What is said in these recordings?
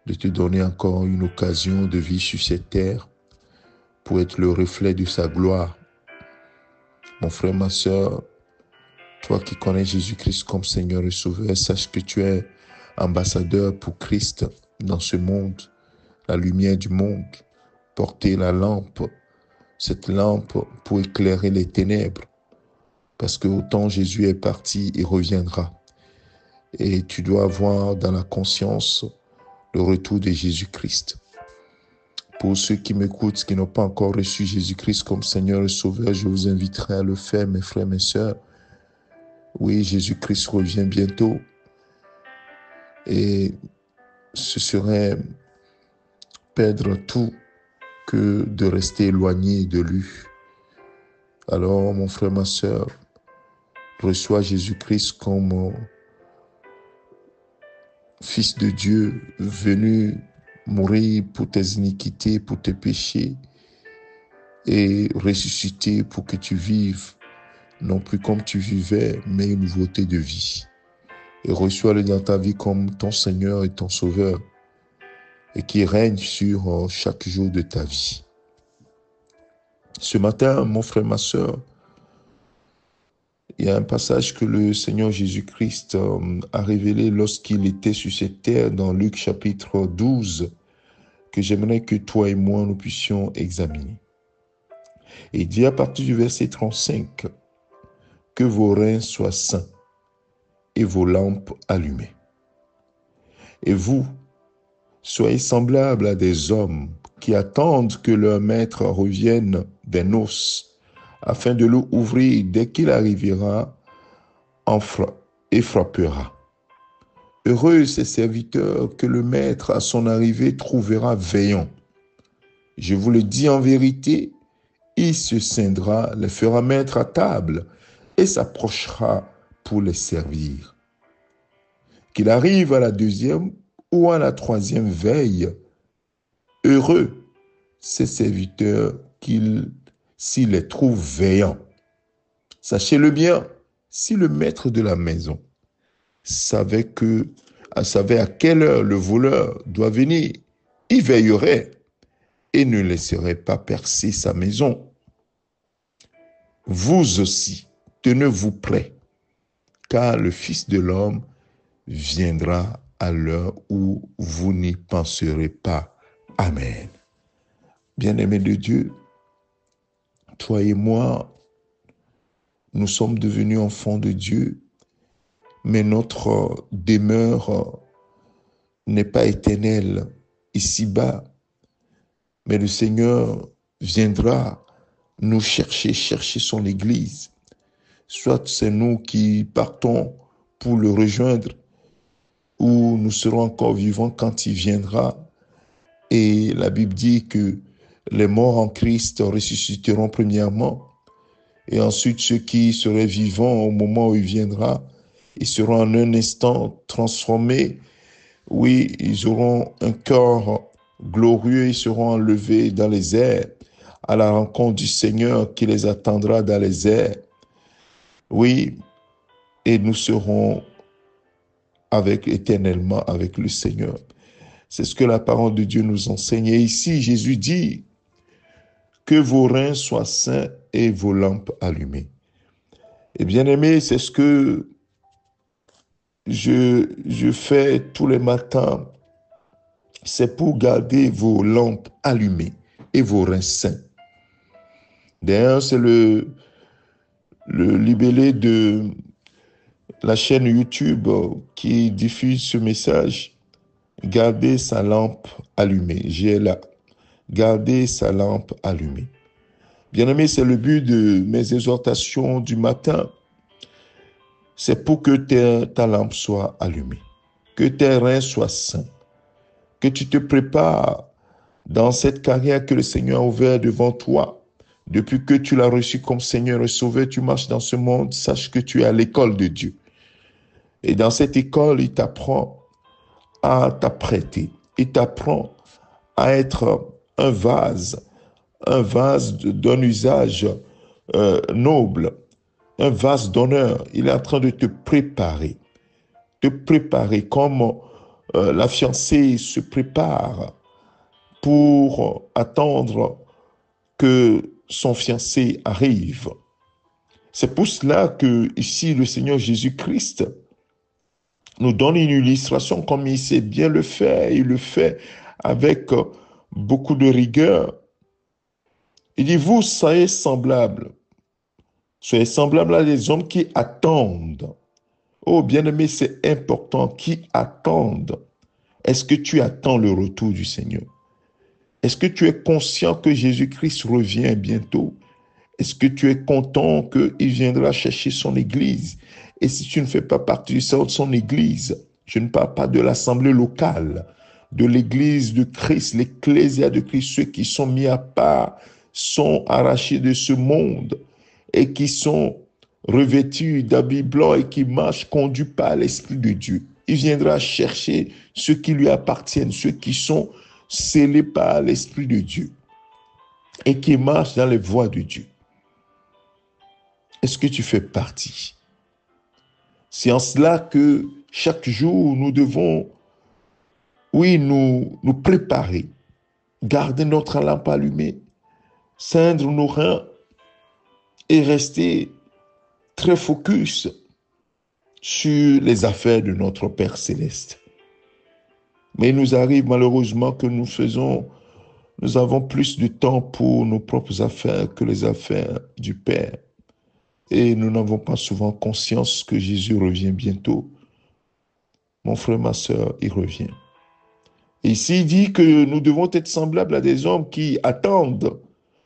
de te donner encore une occasion de vivre sur cette terre pour être le reflet de sa gloire. Mon frère, ma sœur, toi qui connais Jésus-Christ comme Seigneur et Sauveur, sache que tu es ambassadeur pour Christ dans ce monde, la lumière du monde, porter la lampe, cette lampe pour éclairer les ténèbres, parce que autant Jésus est parti, il reviendra. Et tu dois avoir dans la conscience le retour de Jésus-Christ. Pour ceux qui m'écoutent, qui n'ont pas encore reçu Jésus-Christ comme Seigneur et Sauveur, je vous inviterai à le faire, mes frères, mes sœurs. Oui, Jésus-Christ revient bientôt. Et ce serait perdre tout que de rester éloigné de lui. Alors, mon frère, ma sœur, reçois Jésus-Christ comme Fils de Dieu, venu mourir pour tes iniquités, pour tes péchés, et ressuscité pour que tu vives, non plus comme tu vivais, mais une nouveauté de vie. Et reçois-le dans ta vie comme ton Seigneur et ton Sauveur, et qui règne sur chaque jour de ta vie. Ce matin, mon frère, ma sœur, il y a un passage que le Seigneur Jésus-Christ a révélé lorsqu'il était sur cette terre dans Luc chapitre 12, que j'aimerais que toi et moi nous puissions examiner. Et il dit à partir du verset 35, que vos reins soient sains et vos lampes allumées. Et vous, soyez semblables à des hommes qui attendent que leur maître revienne des noces, afin de le ouvrir dès qu'il arrivera et frappera. Heureux ces serviteurs que le maître à son arrivée trouvera veillant. Je vous le dis en vérité, il se scindra, les fera mettre à table et s'approchera pour les servir. Qu'il arrive à la deuxième ou à la troisième veille, heureux ces serviteurs s'il les trouve veillants. Sachez-le bien, si le maître de la maison savait à quelle heure le voleur doit venir, il veillerait et ne laisserait pas percer sa maison. Vous aussi, tenez-vous prêts, car le Fils de l'homme viendra à l'heure où vous n'y penserez pas. Amen. Bien-aimés de Dieu, toi et moi, nous sommes devenus enfants de Dieu, mais notre demeure n'est pas éternelle ici-bas, mais le Seigneur viendra nous chercher son Église. Soit c'est nous qui partons pour le rejoindre, ou nous serons encore vivants quand il viendra. Et la Bible dit que les morts en Christ ressusciteront premièrement, et ensuite ceux qui seraient vivants au moment où il viendra, ils seront en un instant transformés. Oui, ils auront un corps glorieux, ils seront enlevés dans les airs à la rencontre du Seigneur qui les attendra dans les airs. Oui, et nous serons éternellement avec le Seigneur. C'est ce que la parole de Dieu nous enseigne. Et ici, Jésus dit que vos reins soient sains et vos lampes allumées. Et bien aimé, c'est ce que je fais tous les matins. C'est pour garder vos lampes allumées et vos reins sains. D'ailleurs, c'est le libellé de la chaîne YouTube qui diffuse ce message. Garder sa lampe allumée. J'ai là. Garder sa lampe allumée. Bien-aimé, c'est le but de mes exhortations du matin. C'est pour que ta lampe soit allumée, que tes reins soient sains, que tu te prépares dans cette carrière que le Seigneur a ouverte devant toi. Depuis que tu l'as reçu comme Seigneur et Sauveur, tu marches dans ce monde, sache que tu es à l'école de Dieu. Et dans cette école, il t'apprend à t'apprêter, il t'apprend à être un vase d'un usage noble, un vase d'honneur. Il est en train de te préparer comme la fiancée se prépare pour attendre que son fiancé arrive. C'est pour cela que ici le Seigneur Jésus-Christ nous donne une illustration comme il sait bien le faire. Il le fait avec beaucoup de rigueur. Il dit, vous soyez semblables. Soyez semblables à des hommes qui attendent. Oh, bien-aimé, c'est important, qui attendent. Est-ce que tu attends le retour du Seigneur? Est-ce que tu es conscient que Jésus-Christ revient bientôt? Est-ce que tu es content qu'il viendra chercher son église? Et si tu ne fais pas partie de son église, je ne parle pas de l'assemblée locale, de l'église de Christ, l'ecclésia de Christ, ceux qui sont mis à part, sont arrachés de ce monde et qui sont revêtus d'habits blancs et qui marchent conduits par l'Esprit de Dieu. Il viendra chercher ceux qui lui appartiennent, ceux qui sont scellés par l'Esprit de Dieu et qui marchent dans les voies de Dieu. Est-ce que tu fais partie? C'est en cela que chaque jour, nous devons, oui, nous préparer, garder notre lampe allumée, ceindre nos reins et rester très focus sur les affaires de notre Père Céleste. Mais il nous arrive malheureusement que nous avons plus de temps pour nos propres affaires que les affaires du Père. Et nous n'avons pas souvent conscience que Jésus revient bientôt. Mon frère, ma sœur, il revient. Et ici, il dit que nous devons être semblables à des hommes qui attendent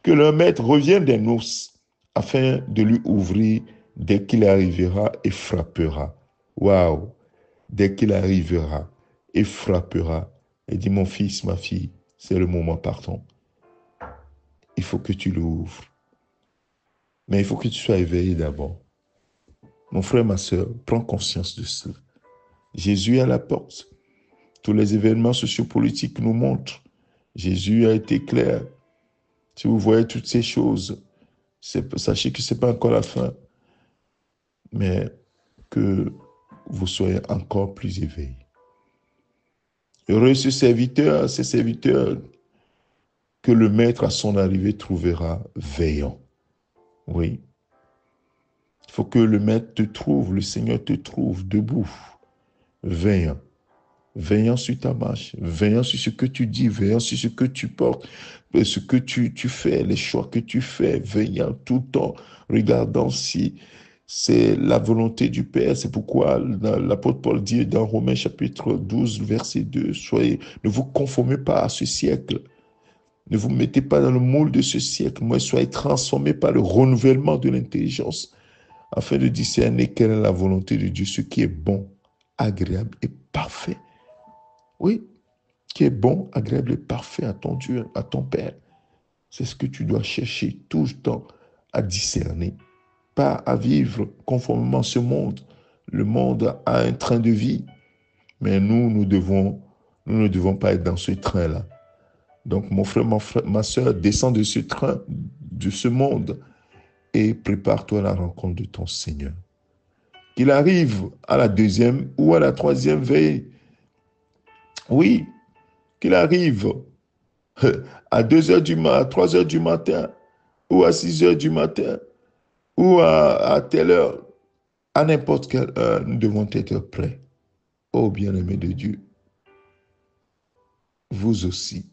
que leur maître revienne des noces afin de lui ouvrir dès qu'il arrivera et frappera. Waouh! Dès qu'il arrivera et frappera. Et dit, mon fils, ma fille, c'est le moment, partons. Il faut que tu l'ouvres. Mais il faut que tu sois éveillé d'abord. Mon frère, ma sœur, prends conscience de cela. Jésus est à la porte. Tous les événements sociopolitiques nous montrent. Jésus a été clair. Si vous voyez toutes ces choses, sachez que ce n'est pas encore la fin, mais que vous soyez encore plus éveillés. Heureux ces serviteurs que le maître à son arrivée trouvera veillant. Oui. Il faut que le maître te trouve, le Seigneur te trouve debout, veillant. Veillant sur ta marche, veillant sur ce que tu dis, veillant sur ce que tu portes, ce que tu fais, les choix que tu fais, veillant tout le temps, regardant si c'est la volonté du Père. C'est pourquoi l'apôtre Paul dit dans Romains chapitre 12, verset 2, ne vous conformez pas à ce siècle, ne vous mettez pas dans le moule de ce siècle, mais soyez transformés par le renouvellement de l'intelligence, afin de discerner quelle est la volonté de Dieu, ce qui est bon, agréable et parfait. Oui, qui est bon, agréable et parfait à ton Dieu, à ton Père. C'est ce que tu dois chercher tout le temps à discerner, pas à vivre conformément à ce monde. Le monde a un train de vie, mais nous ne devons pas être dans ce train-là. Donc, mon frère, ma soeur, descends de ce train, de ce monde, et prépare-toi à la rencontre de ton Seigneur. Qu'il arrive à la deuxième ou à la troisième veille. Oui, qu'il arrive à 2h du matin, à 3h du matin, ou à 6h du matin, ou à telle heure, à n'importe quelle heure, nous devons être prêts. Ô bien-aimés de Dieu, vous aussi,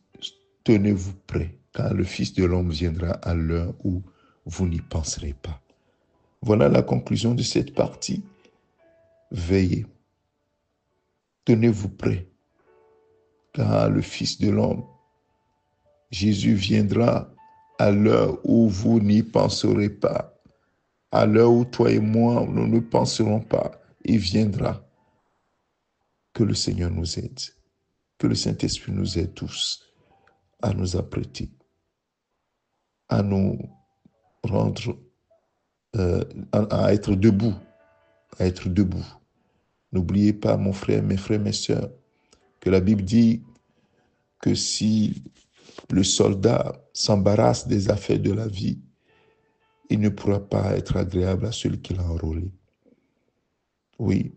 tenez-vous prêts, car le Fils de l'homme viendra à l'heure où vous n'y penserez pas. Voilà la conclusion de cette partie. Veillez. Tenez-vous prêts, car le Fils de l'homme, Jésus viendra à l'heure où vous n'y penserez pas. À l'heure où toi et moi, nous ne penserons pas. Il viendra. Que le Seigneur nous aide. Que le Saint-Esprit nous aide tous à nous apprêter, à nous rendre, à être debout, à être debout. N'oubliez pas, mon frère, mes frères, mes sœurs, que la Bible dit que si le soldat s'embarrasse des affaires de la vie, il ne pourra pas être agréable à celui qui l'a enrôlé. Oui,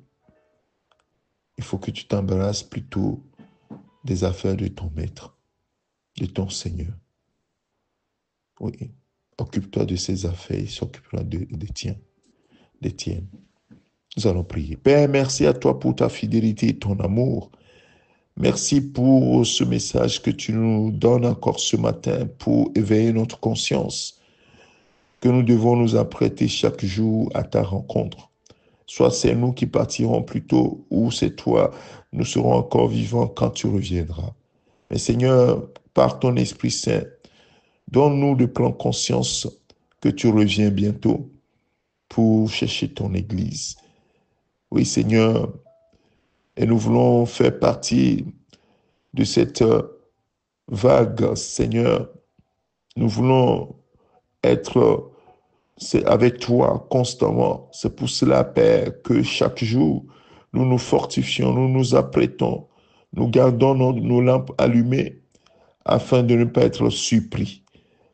Il faut que tu t'embarrasses plutôt des affaires de ton maître, de ton Seigneur. Oui. Occupe-toi de ses affaires, il s'occupera des tiennes. Nous allons prier. Père, merci à toi pour ta fidélité et ton amour. Merci pour ce message que tu nous donnes encore ce matin pour éveiller notre conscience, que nous devons nous apprêter chaque jour à ta rencontre. Soit c'est nous qui partirons plus tôt, ou c'est toi, nous serons encore vivants quand tu reviendras. Mais Seigneur, par ton Esprit Saint, donne-nous de prendre conscience que tu reviens bientôt pour chercher ton Église. Oui, Seigneur, et nous voulons faire partie de cette vague, Seigneur. Nous voulons être avec toi constamment. C'est pour cela, Père, que chaque jour, nous nous fortifions, nous nous apprêtons, nous gardons nos lampes allumées afin de ne pas être surpris.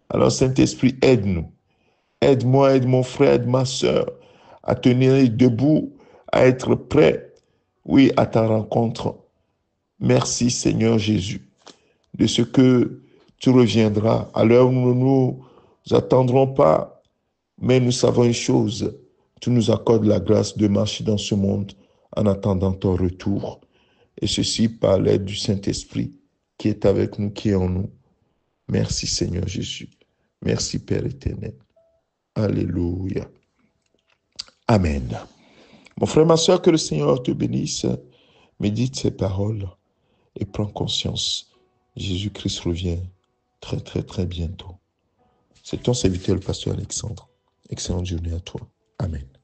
Alors, Saint-Esprit, aide-nous. Aide-moi, aide mon frère, aide ma soeur à tenir debout, à être prêt, oui, à ta rencontre. Merci, Seigneur Jésus, de ce que tu reviendras à l'heure où nous ne nous attendrons pas, mais nous savons une chose, tu nous accordes la grâce de marcher dans ce monde en attendant ton retour, et ceci par l'aide du Saint-Esprit qui est avec nous, qui est en nous. Merci, Seigneur Jésus. Merci, Père éternel. Alléluia. Amen. Mon frère, ma soeur, que le Seigneur te bénisse. Médite ces paroles et prends conscience. Jésus-Christ revient très, très, très bientôt. C'est ton serviteur, le pasteur Alexandre. Excellente journée à toi. Amen.